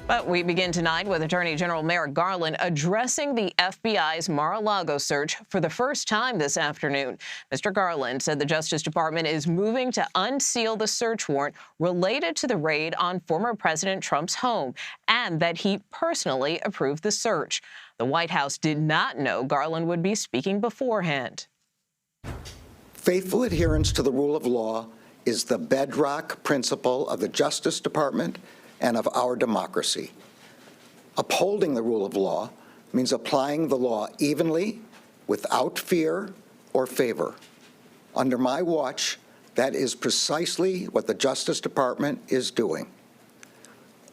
But we begin tonight with Attorney General Merrick Garland addressing the FBI's Mar-a-Lago search for the first time this afternoon. Mr. Garland said the Justice Department is moving to unseal the search warrant related to the raid on former President Trump's home, and that he personally approved the search. The White House did not know Garland would be speaking beforehand. Faithful adherence to the rule of law is the bedrock principle of the Justice Department and of our democracy. Upholding the rule of law means applying the law evenly, without fear or favor. Under my watch, that is precisely what the Justice Department is doing.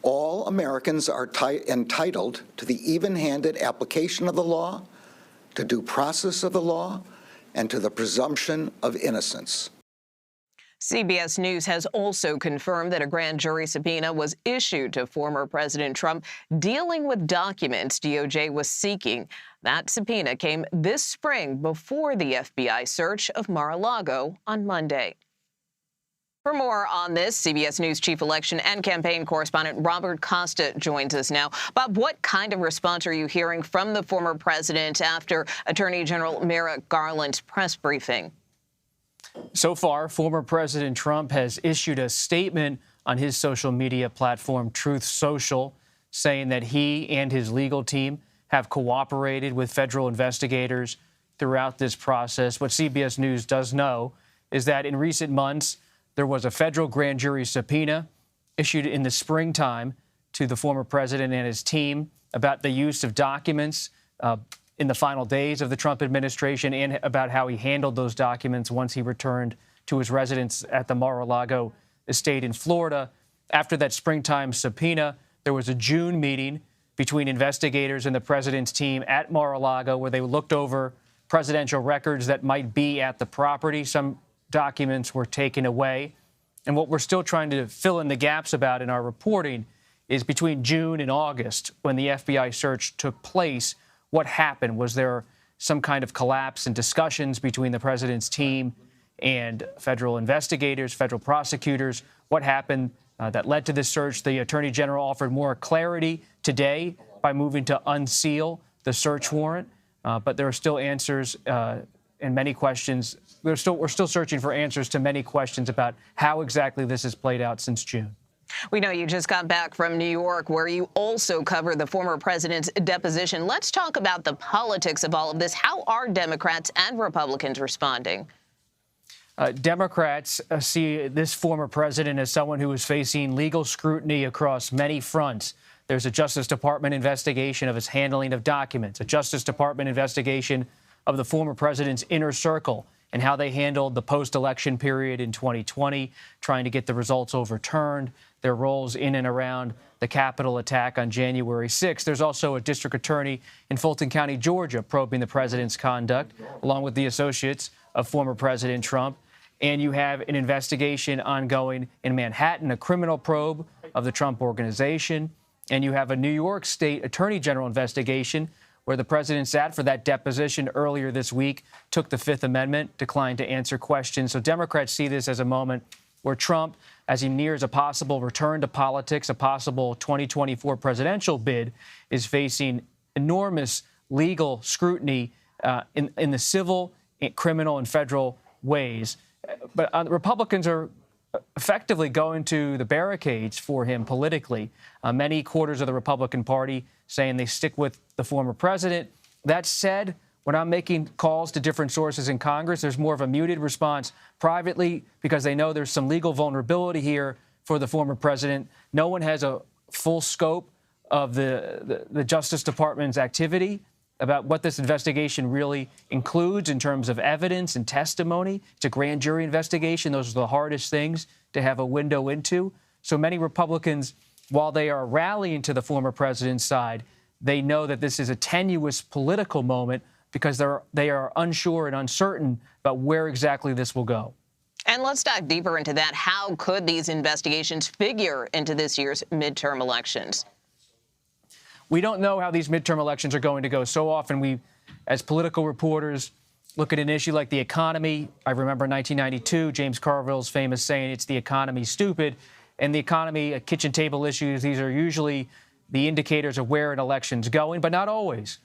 All Americans are entitled to the even-handed application of the law, to due process of the law, and to the presumption of innocence. CBS News has also confirmed that a grand jury subpoena was issued to former President Trump dealing with documents DOJ was seeking. That subpoena came this spring before the FBI search of Mar-a-Lago on Monday. For more on this, CBS News chief election and campaign correspondent Robert Costa joins us now. Bob, what kind of response are you hearing from the former president after Attorney General Merrick Garland's press briefing? So far, former President Trump has issued a statement on his social media platform, Truth Social, saying that he and his legal team have cooperated with federal investigators throughout this process. What CBS News does know is that in recent months, there was a federal grand jury subpoena issued in the springtime to the former president and his team about the use of documents in the final days of the Trump administration, and about how he handled those documents once he returned to his residence at the Mar-a-Lago estate in Florida. After that springtime subpoena, there was a June meeting between investigators and the president's team at Mar-a-Lago where they looked over presidential records that might be at the property. Some documents were taken away. And what we're still trying to fill in the gaps about in our reporting is between June and August, when the FBI search took place, what happened? Was there some kind of collapse in discussions between the president's team and federal investigators, federal prosecutors? What happened that led to this search? The Attorney General offered more clarity today by moving to unseal the search warrant, but there are still answers and many questions. We're still searching for answers to many questions about how exactly this has played out since June. We know you just got back from New York, where you also covered the former president's deposition. Let's talk about the politics of all of this. How are Democrats and Republicans responding? Democrats see this former president as someone who is facing legal scrutiny across many fronts. There's a Justice Department investigation of his handling of documents, a Justice Department investigation of the former president's inner circle and how they handled the post-election period in 2020, trying to get the results overturned, their roles in and around the Capitol attack on January 6th. There's also a district attorney in Fulton County, Georgia, probing the president's conduct, along with the associates of former President Trump. And you have an investigation ongoing in Manhattan, a criminal probe of the Trump Organization. And you have a New York State Attorney General investigation where the president sat for that deposition earlier this week, took the Fifth Amendment, declined to answer questions. So Democrats see this as a moment where Trump, as he nears a possible return to politics, a possible 2024 presidential bid, is facing enormous legal scrutiny in the civil, criminal, and federal ways. But Republicans are effectively going to the barricades for him politically. Many quarters of the Republican Party saying they stick with the former president. That said, when I'm making calls to different sources in Congress, there's more of a muted response privately because they know there's some legal vulnerability here for the former president. No one has a full scope of the Justice Department's activity about what this investigation really includes in terms of evidence and testimony. It's a grand jury investigation. Those are the hardest things to have a window into. So many Republicans, while they are rallying to the former president's side, they know that this is a tenuous political moment because they are unsure and uncertain about where exactly this will go. And let's dive deeper into that. How could these investigations figure into this year's midterm elections? We don't know how these midterm elections are going to go. So often we, as political reporters, look at an issue like the economy. I remember 1992, James Carville's famous saying, "It's the economy, stupid." And the economy, kitchen table issues, these are usually the indicators of where an election's going, but not always.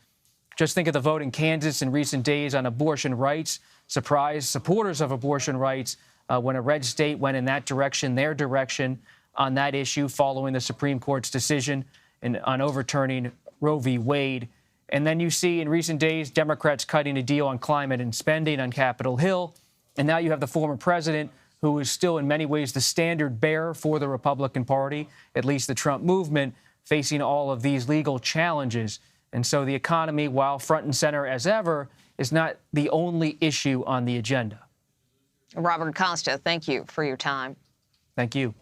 Just think of the vote in Kansas in recent days on abortion rights. Surprised supporters of abortion rights when a red state went in that direction, their direction, on that issue following the Supreme Court's decision on overturning Roe v. Wade. And then you see in recent days Democrats cutting a deal on climate and spending on Capitol Hill. And now you have the former president, who is still in many ways the standard bearer for the Republican Party, at least the Trump movement, facing all of these legal challenges. And so the economy, while front and center as ever, is not the only issue on the agenda. Robert Costa, thank you for your time. Thank you.